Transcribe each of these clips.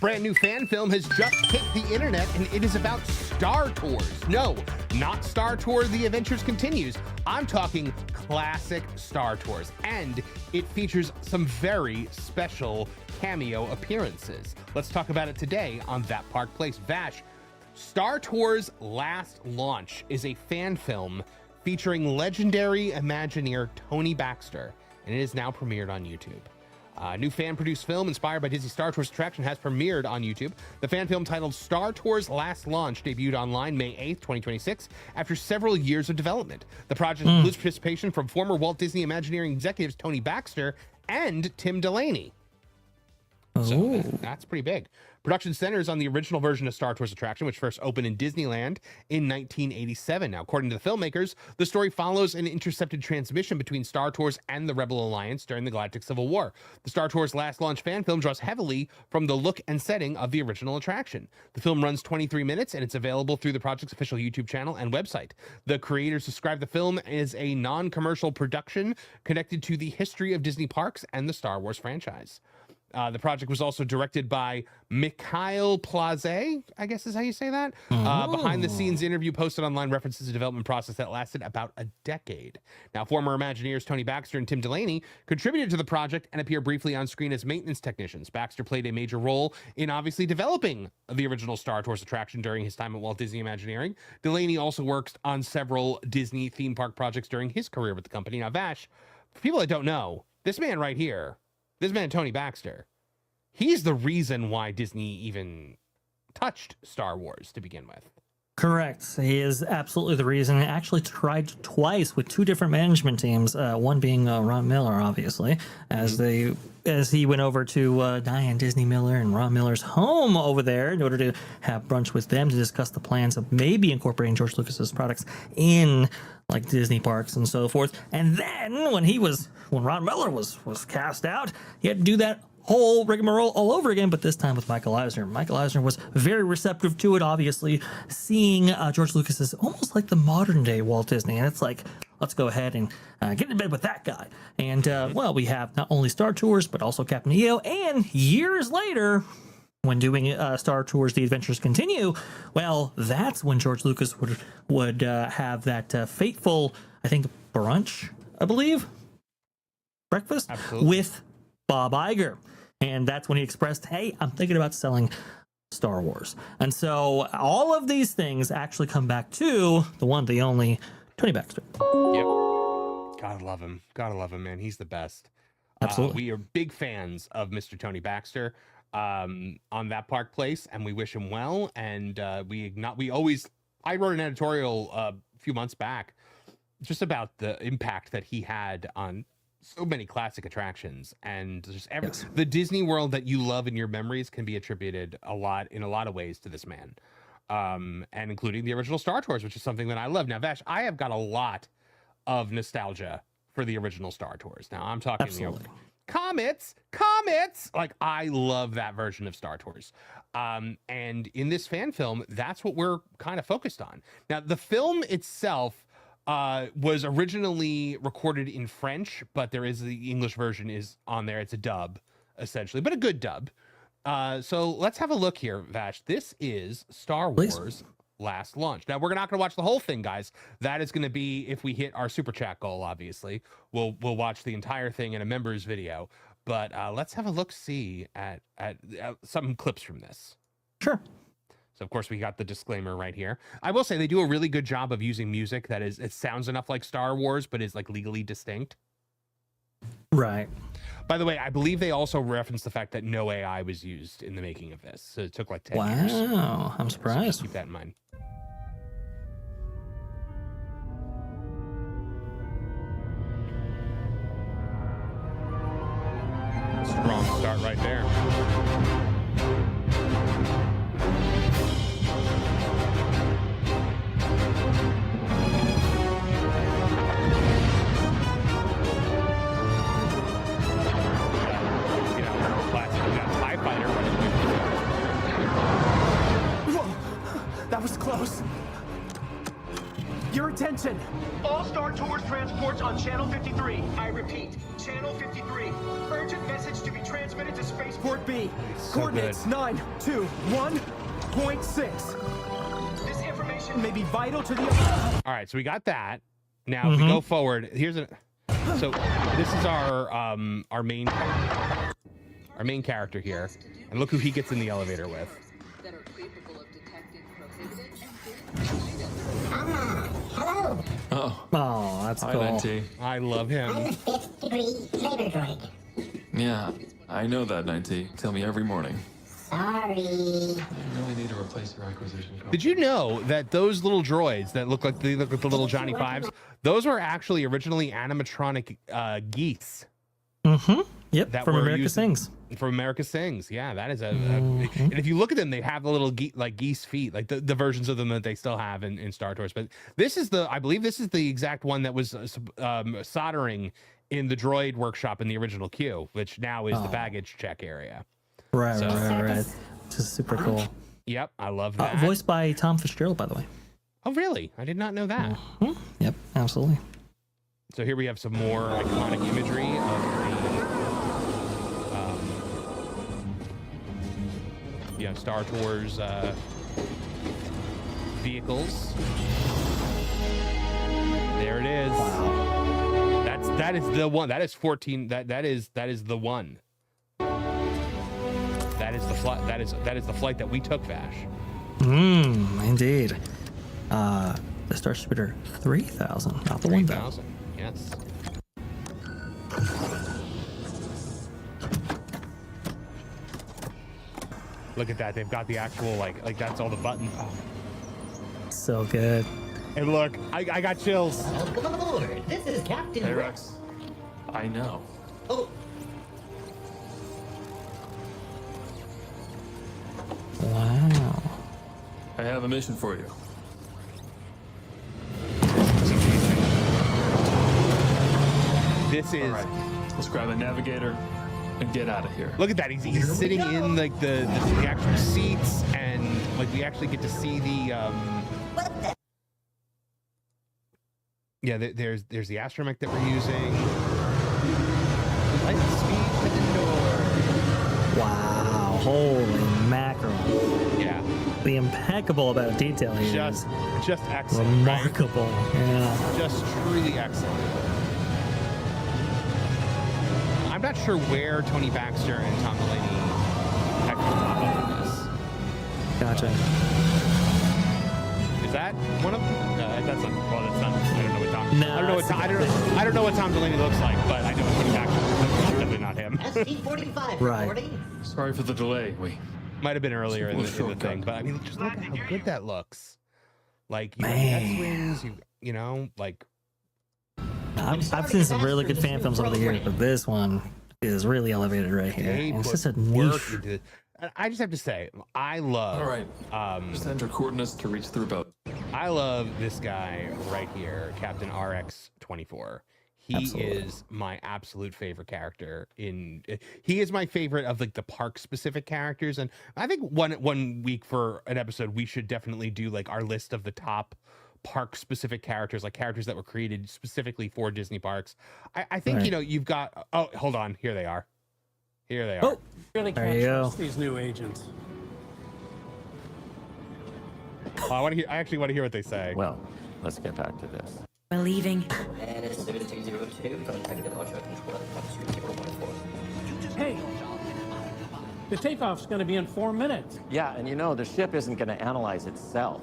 Brand new fan film has just hit the internet, and it is about Star Tours. No, not Star Tours The Adventures Continues. I'm talking classic Star Tours, and it features some very special cameo appearances. Let's talk about it today on That Park Place. Vash, Star Tours Last Launch is a fan film featuring legendary Imagineer Tony Baxter, and it is now premiered on YouTube. A new fan-produced film inspired by Disney Star Tours attraction has premiered on YouTube. The fan film titled Star Tours Last Launch debuted online May 8th, 2026, after several years of development. The project includes participation from former Walt Disney Imagineering executives Tony Baxter and Tim Delaney. So that's pretty big. Production centers on the original version of Star Tours attraction, which first opened in Disneyland in 1987. Now, according to the filmmakers, the story follows an intercepted transmission between Star Tours and the Rebel Alliance during the Galactic Civil War. The Star Tours Last Launch fan film draws heavily from the look and setting of the original attraction. The film runs 23 minutes, and it's available through the project's official YouTube channel and website. The creators describe the film as a non-commercial production connected to the history of Disney parks and the Star Wars franchise. The project was also directed by Mikhail Plaze, I guess is how you say that. Behind-the-scenes interview posted online references a development process that lasted about a decade. Now, former Imagineers Tony Baxter and Tim Delaney contributed to the project and appear briefly on screen as maintenance technicians. Baxter played a major role in obviously developing the original Star Tours attraction during his time at Walt Disney Imagineering. Delaney also worked on several Disney theme park projects during his career with the company. Now, Vash, for people that don't know, this man right here, this man, Tony Baxter, he's the reason why Disney even touched Star Wars to begin with. Correct. He is absolutely the reason. I actually tried twice with two different management teams, one being Ron Miller, obviously, as he went over to Diane Disney Miller and Ron Miller's home over there in order to have brunch with them to discuss the plans of maybe incorporating George Lucas's products in like Disney parks and so forth. And then when Ron Miller was cast out, he had to do that whole rigmarole all over again, but this time with Michael Eisner. Michael Eisner was very receptive to it, obviously, seeing George Lucas as almost like the modern day Walt Disney. And it's like, let's go ahead and get in bed with that guy. And, well, we have not only Star Tours, but also Captain EO. And years later, when doing Star Tours The Adventures Continue, well, that's when George Lucas would have that fateful, I think, brunch, I believe, breakfast. Absolutely. With Bob Iger. And that's when he expressed, hey, I'm thinking about selling Star Wars. And so all of these things actually come back to the one, the only, Tony Baxter. Yep. Gotta love him. Gotta love him, man. He's the best. Absolutely. We are big fans of Mr. Tony Baxter on That Park Place, and we wish him well. And I wrote an editorial a few months back just about the impact that he had on so many classic attractions, and just the Disney World that you love in your memories can be attributed in a lot of ways to this man, and including the original Star Tours, which is something that I love. Now, Vash, I have got a lot of nostalgia for the original Star Tours. Now, I'm talking comets, like I love that version of Star Tours. And in this fan film, that's what we're kind of focused on. Now, the film itself was originally recorded in French, but the English version is on there. It's a dub, essentially, but a good dub. So let's have a look here, Vash. This is Star Wars Last Launch. Now, we're not going to watch the whole thing, guys. That is going to be if we hit our super chat goal, obviously. We'll watch the entire thing in a members video. But let's have a look-see at some clips from this. Sure. So, of course, we got the disclaimer right here. I will say they do a really good job of using music that it sounds enough like Star Wars, but is like legally distinct. Right. By the way, I believe they also referenced the fact that no AI was used in the making of this. So it took like 10 years. Wow, I'm surprised. So keep that in mind. Strong start right there. That was close. Your attention! All Star Tours transports on Channel 53. I repeat, Channel 53. Urgent message to be transmitted to Spaceport B. Coordinates 921.6. This information may be vital to the... All right, so we got that. Now, if we go forward, so this is our main character here. And look who he gets in the elevator with. That are capable of detecting prohibited and Hello. Oh, that's Hi, cool. 90. I love him. Fifth degree labor droid. Yeah, I know that, 90. Tell me every morning. Sorry. You really need to replace your acquisition cost. Did you know that those little droids that look like the little Johnny Fives, those were actually originally animatronic geese? Yep, That from were America used- Sings. From America Sings. Yeah, that is and if you look at them, they have the little geese feet, like the versions of them that they still have in Star Tours. But this is I believe this is the exact one that was soldering in the droid workshop in the original Q, which now is the baggage check area. Right. So- This is super cool. Yep, I love that. Voiced by Tom Fitzgerald, by the way. Oh, really? I did not know that. Yep, absolutely. So here we have some more iconic imagery of the Star Tours vehicles. There it is. That is the one. That is 14. That is the one. That is the flight. That is the flight that we took, Vash. Indeed. The Starshipper 3000, not the 1000. 3,000. Yes. Look at that. They've got the actual like that's all the buttons. Oh. So good. And look, I got chills. Welcome aboard. This is Captain Hey, Rex. Rex. I know. Oh, Wow. I have a mission for you. This is. All right, let's grab a navigator and get out of here. Look at that. He's sitting in like the actual seats, and like we actually get to see the what the? yeah. There's the astromech that we're using. Light speed to the door. Wow. Holy mackerel. Yeah, The impeccable about detail here just is excellent. right? remarkable. Yeah. Just truly excellent. I'm not sure where Tony Baxter and Tom Delaney had come up with this. Gotcha. Is that one of them? That's a, well, that's not. I don't know what Tom. No, I don't know what that's Tom, I don't know what Tom Delaney looks like, but I know what Tony Baxter looks like. It's definitely not him. ST-45 Right. reporting. Sorry for the delay. Might have been earlier in the thing, but I mean, just look at how good that looks. Like you have the X-wings, you know, like I've seen some really good fan films over the years, but this one is really elevated right here. they It's put just a work niche. into it. And I just have to say, I love. All right. Just enter coordinates to reach the boat. I love this guy right here, Captain RX-24. He Absolutely. is my absolute favorite character he is my favorite of like the park specific characters. And I think one week for an episode, we should definitely do like our list of the top park specific characters, like characters that were created specifically for Disney parks. I think, Right. you know, you've got, oh, hold on. Here they are. Here they are. Oh, Really there can't you go. trust these new agents. Oh, I actually want to hear what they say. Well, let's get back to this. We're leaving. And it's 7202, contact departure control at 2014. Hey, the takeoff's going to be in 4 minutes. Yeah, and you know, the ship isn't going to analyze itself.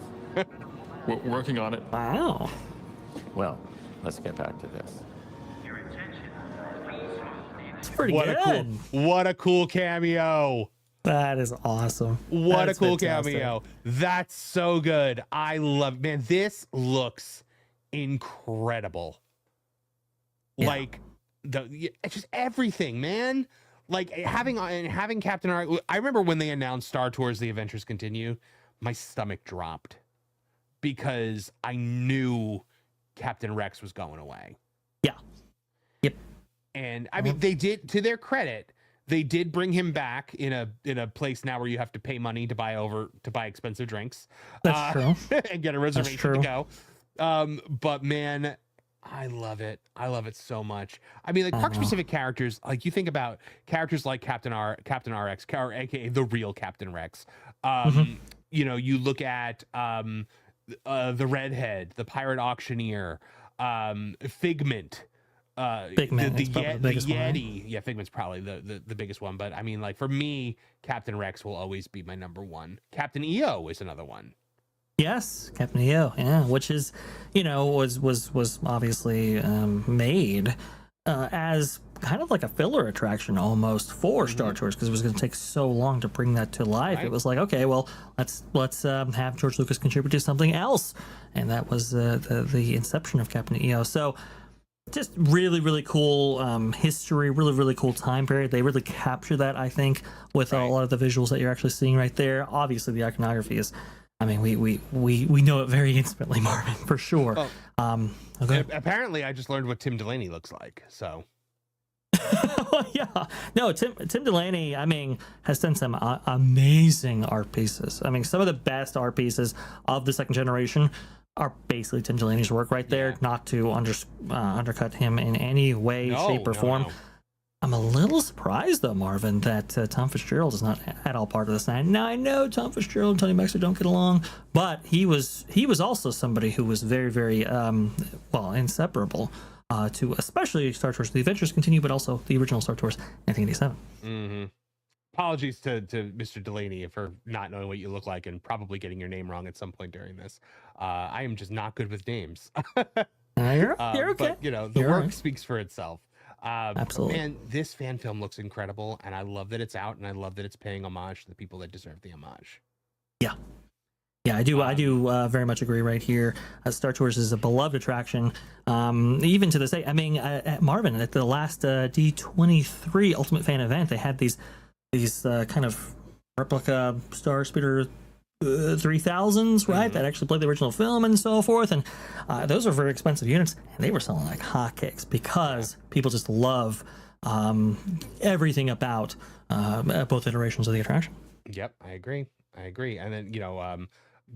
We're working on it. Wow. Well, let's get back to this. It's pretty What good. a cool cameo. That is awesome. What That's a cool fantastic. cameo. That's so good. I love, man, this looks incredible. Yeah. Like it's just everything, man. Like having Captain R. I remember when they announced Star Tours: The Adventures Continue, my stomach dropped because I knew Captain Rex was going away. Yeah. Yep. And I mean, they did, to their credit, they did bring him back in a place now where you have to pay money to buy expensive drinks. That's true. And get a reservation true. to go. But man, I love it. I love it so much. I mean, like park specific characters, like you think about characters like Captain RX, or aka the real Captain Rex. You know, you look at the redhead, the pirate auctioneer, Figment. Figment, the biggest one, right? Yeti. Yeah, Figment's probably the biggest one. But I mean, like for me, Captain Rex will always be my number one. Captain EO is another one. Yes, Captain EO, yeah, which is, you know, was obviously made as kind of like a filler attraction almost for Star Tours, because it was going to take so long to bring that to life. Right. It was like, okay, well, let's have George Lucas contribute to something else, and that was the inception of Captain EO. So just really, really cool history, really, really cool time period. They really capture that, I think, with a lot of the visuals that you're actually seeing right there. Obviously, the iconography is, I mean, we know it very intimately, Marvin, for sure. Oh. Okay. Apparently, I just learned what Tim Delaney looks like. So, yeah, no, Tim Delaney, I mean, has done some amazing art pieces. I mean, some of the best art pieces of the second generation are basically Tim Delaney's work right there. Yeah. Not to undercut him in any way, shape, or form. No. I'm a little surprised, though, Marvin, that Tom Fitzgerald is not at all part of this. Now, I know Tom Fitzgerald and Tony Baxter don't get along, but he was also somebody who was very, very, inseparable to especially Star Tours The Adventures Continue, but also the original Star Tours 1987. Mm-hmm. Apologies to Mr. Delaney for not knowing what you look like and probably getting your name wrong at some point during this. I am just not good with names. You're okay. But, you know, the You're work right. speaks for itself. Absolutely. Man, this fan film looks incredible, and I love that it's out, and I love that it's paying homage to the people that deserve the homage. Yeah, I do very much agree right here. Star Tours is a beloved attraction, even to this day. I mean, at Marvin, at the last D23 Ultimate Fan event, they had these kind of replica Star Speeder 3000s, right? That actually played the original film and so forth, and those are very expensive units, and they were selling like hotcakes because people just love everything about both iterations of the attraction. Yep, I agree. And then, you know,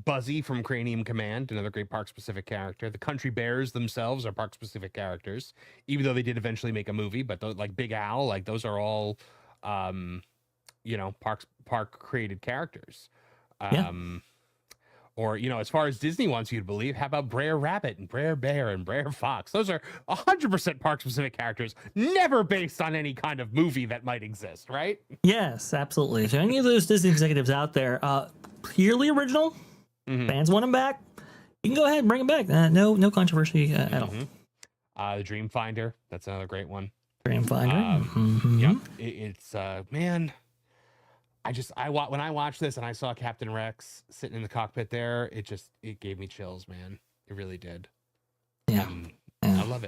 Buzzy from Cranium Command, another great park specific character. The Country Bears themselves are park specific characters, even though they did eventually make a movie. But like Big Al, like those are all, you know, park created characters. Or, you know, as far as Disney wants you to believe, how about Brer Rabbit and Brer Bear and Brer Fox? Those are 100% park specific characters, never based on any kind of movie that might exist, right? Yes, absolutely. So any of those Disney executives out there, purely original, fans want them back, you can go ahead and bring them back. No controversy at all. The Dream Finder, that's another great one. Dream Finder. Yep. It's man, when I watched this and I saw Captain Rex sitting in the cockpit there, it gave me chills, man. It really did. Yeah. I love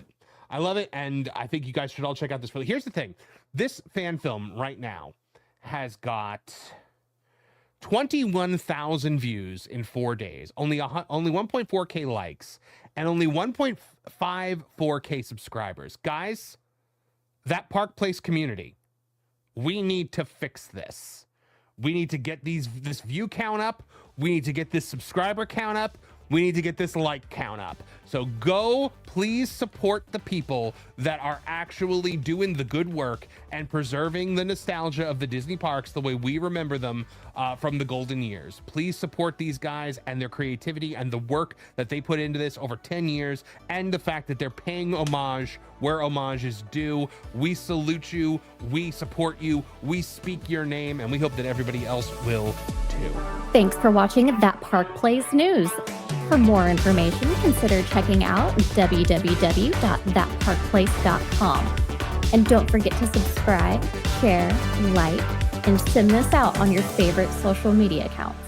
it. And I think you guys should all check out this film. Here's the thing. This fan film right now has got 21,000 views in 4 days, only 1.4K likes, and only 1.54K subscribers. Guys, that Park Place community, we need to fix this. We need to get this view count up. We need to get this subscriber count up. We need to get this like count up. So go, please support the people that are actually doing the good work and preserving the nostalgia of the Disney parks the way we remember them from the golden years. Please support these guys and their creativity and the work that they put into this over 10 years and the fact that they're paying homage where homage is due. We salute you. We support you. We speak your name, and we hope that everybody else will too. Thanks for watching That Park Place News. For more information, consider checking out www.thatparkplace.com. And don't forget to subscribe, share, like, and send this out on your favorite social media accounts.